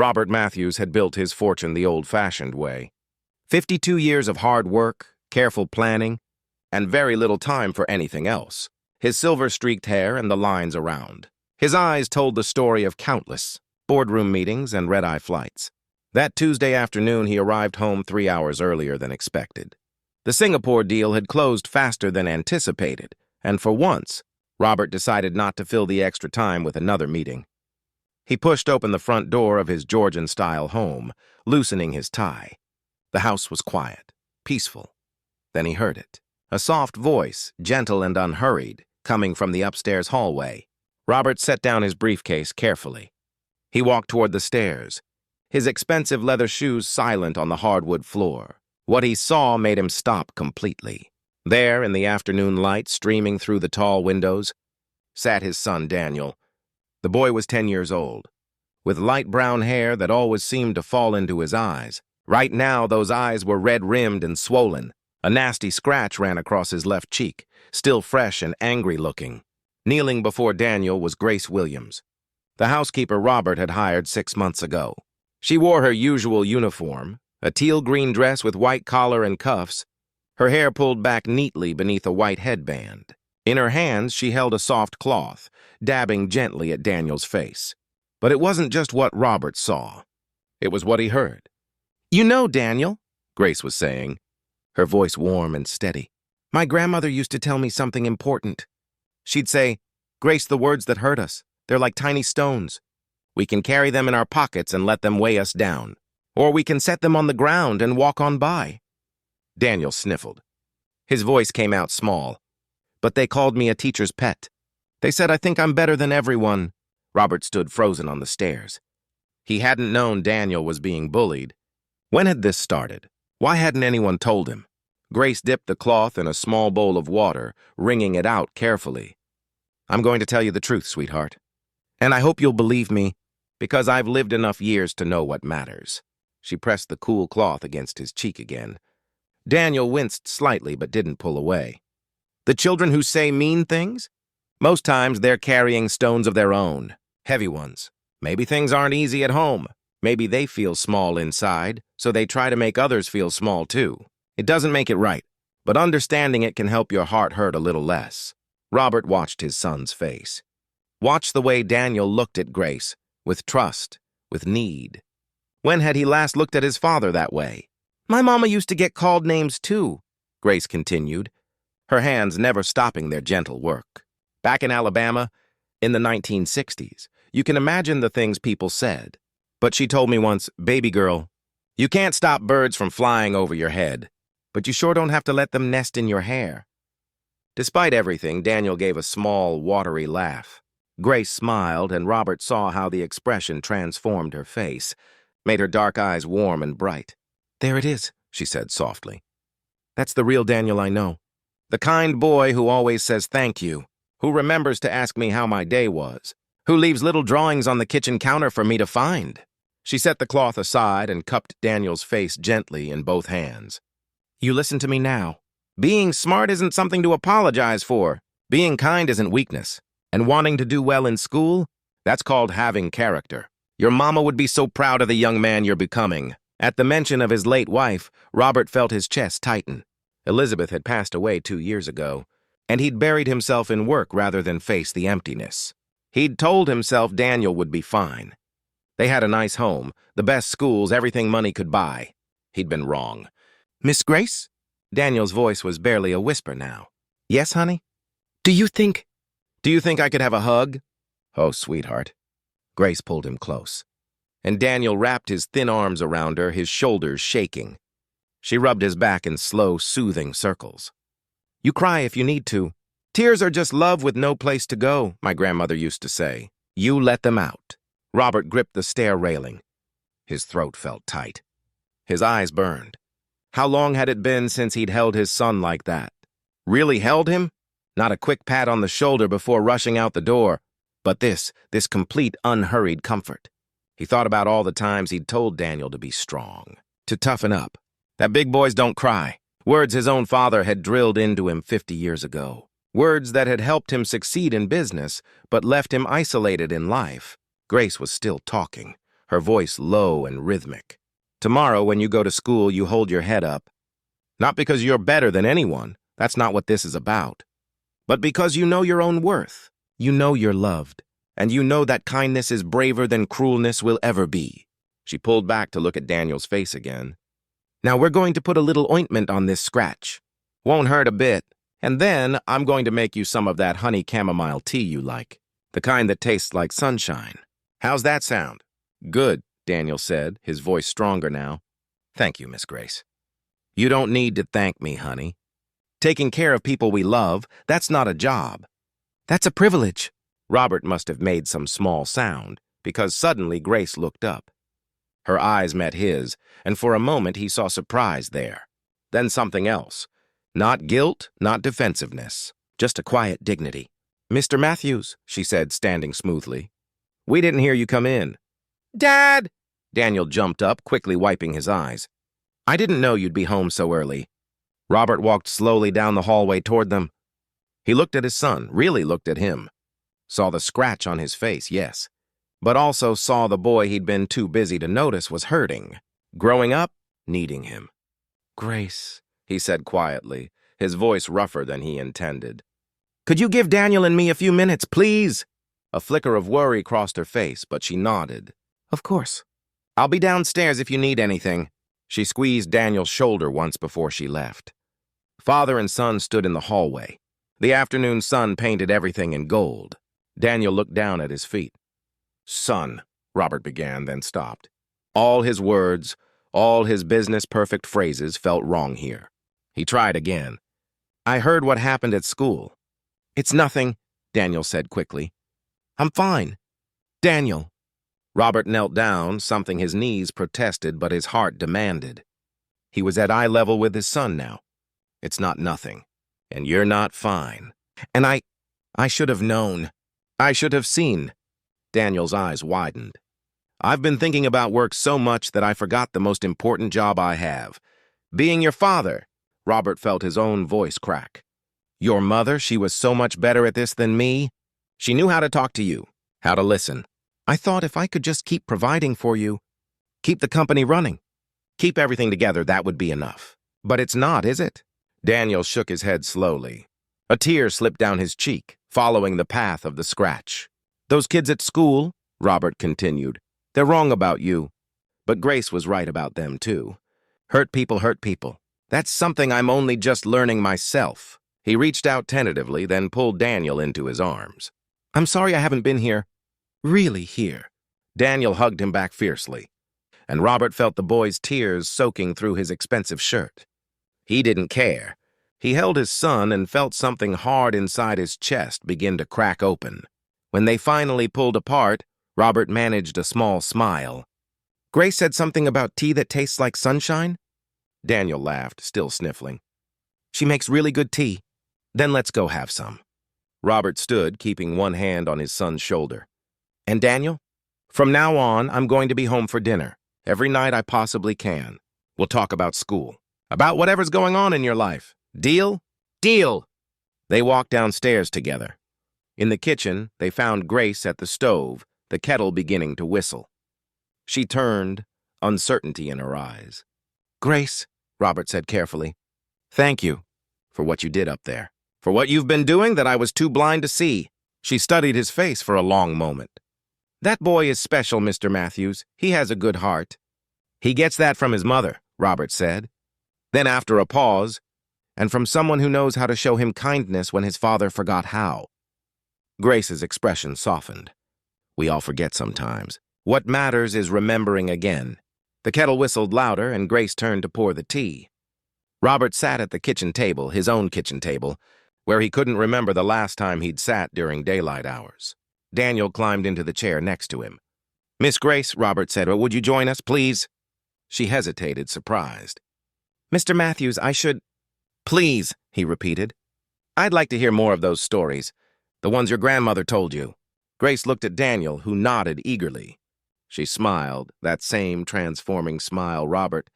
Robert Matthews had built his fortune the old-fashioned way. 52 years of hard work, careful planning, and very little time for anything else. His silver-streaked hair and the lines around. His eyes told the story of countless boardroom meetings and red-eye flights. That Tuesday afternoon, he arrived home 3 hours earlier than expected. The Singapore deal had closed faster than anticipated, and for once, Robert decided not to fill the extra time with another meeting. He pushed open the front door of his Georgian-style home, loosening his tie. The house was quiet, peaceful. Then he heard it. A soft voice, gentle and unhurried, coming from the upstairs hallway. Robert set down his briefcase carefully. He walked toward the stairs, his expensive leather shoes silent on the hardwood floor. What he saw made him stop completely. There, in the afternoon light streaming through the tall windows, sat his son Daniel. The boy was 10 years old, with light brown hair that always seemed to fall into his eyes. Right now, those eyes were red-rimmed and swollen. A nasty scratch ran across his left cheek, still fresh and angry-looking. Kneeling before Daniel was Grace Williams, the housekeeper Robert had hired 6 months ago. She wore her usual uniform, a teal-green dress with white collar and cuffs, her hair pulled back neatly beneath a white headband. In her hands, she held a soft cloth, dabbing gently at Daniel's face. But it wasn't just what Robert saw. It was what he heard. "You know, Daniel," Grace was saying, her voice warm and steady, "my grandmother used to tell me something important. She'd say, 'Grace, the words that hurt us, they're like tiny stones. We can carry them in our pockets and let them weigh us down. Or we can set them on the ground and walk on by.'" Daniel sniffled. His voice came out small. "But they called me a teacher's pet. They said I think I'm better than everyone." Robert stood frozen on the stairs. He hadn't known Daniel was being bullied. When had this started? Why hadn't anyone told him? Grace dipped the cloth in a small bowl of water, wringing it out carefully. "I'm going to tell you the truth, sweetheart. And I hope you'll believe me, because I've lived enough years to know what matters." She pressed the cool cloth against his cheek again. Daniel winced slightly but didn't pull away. "The children who say mean things? Most times they're carrying stones of their own, heavy ones. Maybe things aren't easy at home. Maybe they feel small inside, so they try to make others feel small too. It doesn't make it right, but understanding it can help your heart hurt a little less." Robert watched his son's face. Watched the way Daniel looked at Grace, with trust, with need. When had he last looked at his father that way? "My mama used to get called names too," Grace continued, her hands never stopping their gentle work. "Back in Alabama, in the 1960s, you can imagine the things people said. But she told me once, 'Baby girl, you can't stop birds from flying over your head, but you sure don't have to let them nest in your hair.'" Despite everything, Daniel gave a small, watery laugh. Grace smiled, and Robert saw how the expression transformed her face, made her dark eyes warm and bright. "There it is," she said softly. "That's the real Daniel I know. The kind boy who always says thank you, who remembers to ask me how my day was, who leaves little drawings on the kitchen counter for me to find." She set the cloth aside and cupped Daniel's face gently in both hands. "You listen to me now. Being smart isn't something to apologize for. Being kind isn't weakness. And wanting to do well in school, that's called having character. Your mama would be so proud of the young man you're becoming." At the mention of his late wife, Robert felt his chest tighten. Elizabeth had passed away 2 years ago, and he'd buried himself in work rather than face the emptiness. He'd told himself Daniel would be fine. They had a nice home, the best schools, everything money could buy. He'd been wrong. "Miss Grace?" Daniel's voice was barely a whisper now. "Yes, honey? Do you think I could have a hug?" "Oh, sweetheart." Grace pulled him close, and Daniel wrapped his thin arms around her, his shoulders shaking. She rubbed his back in slow, soothing circles. "You cry if you need to. Tears are just love with no place to go, my grandmother used to say. You let them out." Robert gripped the stair railing. His throat felt tight. His eyes burned. How long had it been since he'd held his son like that? Really held him? Not a quick pat on the shoulder before rushing out the door, but this complete, unhurried comfort. He thought about all the times he'd told Daniel to be strong, to toughen up, that big boys don't cry, words his own father had drilled into him 50 years ago, words that had helped him succeed in business but left him isolated in life. Grace was still talking, her voice low and rhythmic. Tomorrow, when you go to school, you hold your head up. Not because you're better than anyone, that's not what this is about, but because you know your own worth. You know you're loved, and you know that kindness is braver than cruelness will ever be. She pulled back to look at Daniel's face again. Now we're going to put a little ointment on this scratch. Won't hurt a bit. And then I'm going to make you some of that honey chamomile tea you like, the kind that tastes like sunshine. How's that sound? Good, Daniel said, his voice stronger now. Thank you, Miss Grace. You don't need to thank me, honey. Taking care of people we love, that's not a job. That's a privilege. Robert must have made some small sound, because suddenly Grace looked up. Her eyes met his, and for a moment he saw surprise there. Then something else. Not guilt, not defensiveness, just a quiet dignity. Mr. Matthews, she said, standing smoothly. We didn't hear you come in. Dad! Daniel jumped up, quickly wiping his eyes. I didn't know you'd be home so early. Robert walked slowly down the hallway toward them. He looked at his son, really looked at him. Saw the scratch on his face, yes, but also saw the boy he'd been too busy to notice was hurting, growing up, needing him. Grace, he said quietly, his voice rougher than he intended. Could you give Daniel and me a few minutes, please? A flicker of worry crossed her face, but she nodded. Of course. I'll be downstairs if you need anything. She squeezed Daniel's shoulder once before she left. Father and son stood in the hallway. The afternoon sun painted everything in gold. Daniel looked down at his feet. Son, Robert began, then stopped. All his words, all his business-perfect phrases felt wrong here. He tried again. I heard what happened at school. It's nothing, Daniel said quickly. I'm fine. Daniel. Robert knelt down, something his knees protested but his heart demanded. He was at eye level with his son now. It's not nothing. And you're not fine. And I should have known. I should have seen. Daniel's eyes widened. I've been thinking about work so much that I forgot the most important job I have. Being your father. Robert felt his own voice crack. Your mother, she was so much better at this than me. She knew how to talk to you, how to listen. I thought if I could just keep providing for you, keep the company running, keep everything together, that would be enough. But it's not, is it? Daniel shook his head slowly. A tear slipped down his cheek, following the path of the scratch. Those kids at school, Robert continued, they're wrong about you. But Grace was right about them, too. Hurt people hurt people. That's something I'm only just learning myself. He reached out tentatively, then pulled Daniel into his arms. I'm sorry I haven't been here. Really here. Daniel hugged him back fiercely, and Robert felt the boy's tears soaking through his expensive shirt. He didn't care. He held his son and felt something hard inside his chest begin to crack open. When they finally pulled apart, Robert managed a small smile. Grace said something about tea that tastes like sunshine? Daniel laughed, still sniffling. She makes really good tea. Then let's go have some. Robert stood, keeping one hand on his son's shoulder. And Daniel? From now on, I'm going to be home for dinner. Every night I possibly can. We'll talk about school. About whatever's going on in your life. Deal? Deal! They walked downstairs together. In the kitchen, they found Grace at the stove, the kettle beginning to whistle. She turned, uncertainty in her eyes. Grace, Robert said carefully, thank you for what you did up there. For what you've been doing that I was too blind to see. She studied his face for a long moment. That boy is special, Mr. Matthews. He has a good heart. He gets that from his mother, Robert said. Then after a pause, and from someone who knows how to show him kindness when his father forgot how. Grace's expression softened. We all forget sometimes. What matters is remembering again. The kettle whistled louder, and Grace turned to pour the tea. Robert sat at the kitchen table, his own kitchen table, where he couldn't remember the last time he'd sat during daylight hours. Daniel climbed into the chair next to him. Miss Grace, Robert said, would you join us, please? She hesitated, surprised. Mr. Matthews, I should... Please, he repeated. I'd like to hear more of those stories, the ones your grandmother told you. Grace looked at Daniel, who nodded eagerly. She smiled, that same transforming smile Robert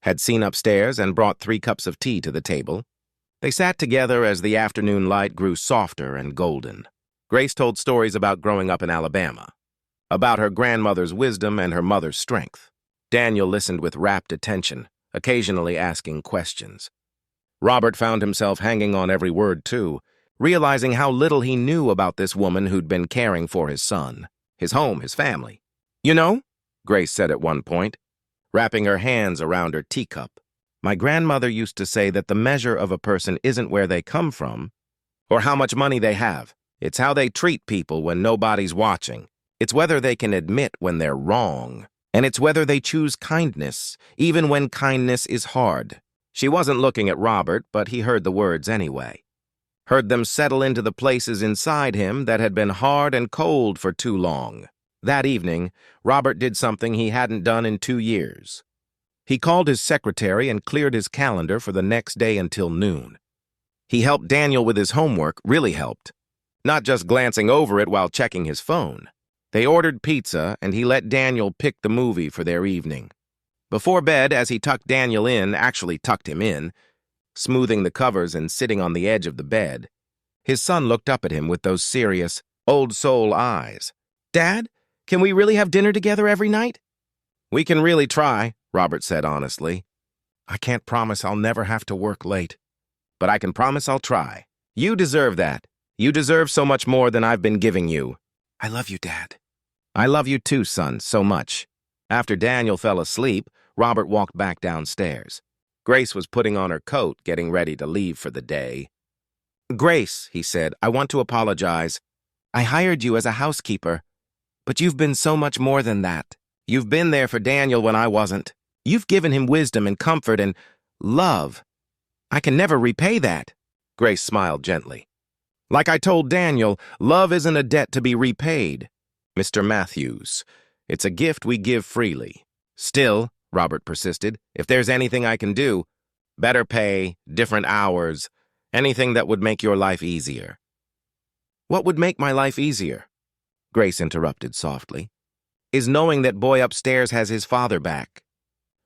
had seen upstairs, and brought 3 cups of tea to the table. They sat together as the afternoon light grew softer and golden. Grace told stories about growing up in Alabama, about her grandmother's wisdom and her mother's strength. Daniel listened with rapt attention, occasionally asking questions. Robert found himself hanging on every word, too, realizing how little he knew about this woman who'd been caring for his son, his home, his family. "You know," Grace said at one point, wrapping her hands around her teacup, "my grandmother used to say that the measure of a person isn't where they come from or how much money they have. It's how they treat people when nobody's watching. It's whether they can admit when they're wrong. And it's whether they choose kindness, even when kindness is hard." She wasn't looking at Robert, but he heard the words anyway. Heard them settle into the places inside him that had been hard and cold for too long. That evening, Robert did something he hadn't done in 2 years. He called his secretary and cleared his calendar for the next day until noon. He helped Daniel with his homework, really helped, not just glancing over it while checking his phone. They ordered pizza, and he let Daniel pick the movie for their evening. Before bed, as he tucked Daniel in, actually tucked him in, smoothing the covers and sitting on the edge of the bed, his son looked up at him with those serious, old-soul eyes. "Dad, can we really have dinner together every night?" "We can really try," Robert said honestly. "I can't promise I'll never have to work late, but I can promise I'll try. You deserve that. You deserve so much more than I've been giving you." "I love you, Dad." "I love you too, son, so much." After Daniel fell asleep, Robert walked back downstairs. Grace was putting on her coat, getting ready to leave for the day. "Grace," he said, "I want to apologize. I hired you as a housekeeper, but you've been so much more than that. You've been there for Daniel when I wasn't. You've given him wisdom and comfort and love. I can never repay that." Grace smiled gently. "Like I told Daniel, love isn't a debt to be repaid, Mr. Matthews. It's a gift we give freely. Still," Robert persisted, "if there's anything I can do, better pay, different hours, anything that would make your life easier." "What would make my life easier?" Grace interrupted softly. "Is knowing that boy upstairs has his father back.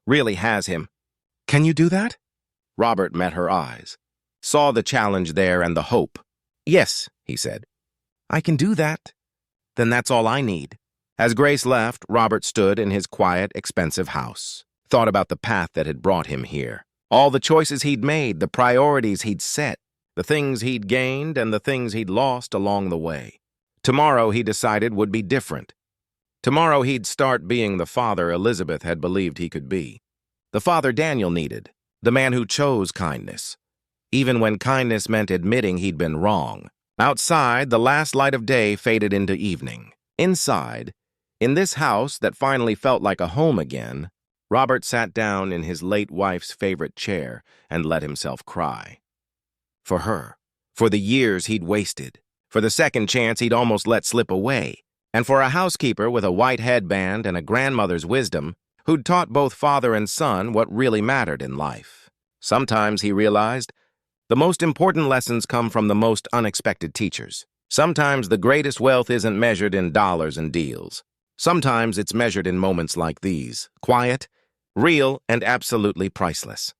Really has him." "Can you do that?" Robert met her eyes, saw the challenge there and the hope. "Yes," he said. "I can do that. Then that's all I need." As Grace left, Robert stood in his quiet, expensive house, thought about the path that had brought him here, all the choices he'd made, the priorities he'd set, the things he'd gained and the things he'd lost along the way. Tomorrow, he decided, would be different. Tomorrow, he'd start being the father Elizabeth had believed he could be, the father Daniel needed, the man who chose kindness, even when kindness meant admitting he'd been wrong. Outside, the last light of day faded into evening. Inside, in this house that finally felt like a home again, Robert sat down in his late wife's favorite chair and let himself cry. For her, for the years he'd wasted, for the second chance he'd almost let slip away, and for a housekeeper with a white headband and a grandmother's wisdom who'd taught both father and son what really mattered in life. Sometimes, he realized, the most important lessons come from the most unexpected teachers. Sometimes the greatest wealth isn't measured in dollars and deals. Sometimes it's measured in moments like these, quiet, real, and absolutely priceless.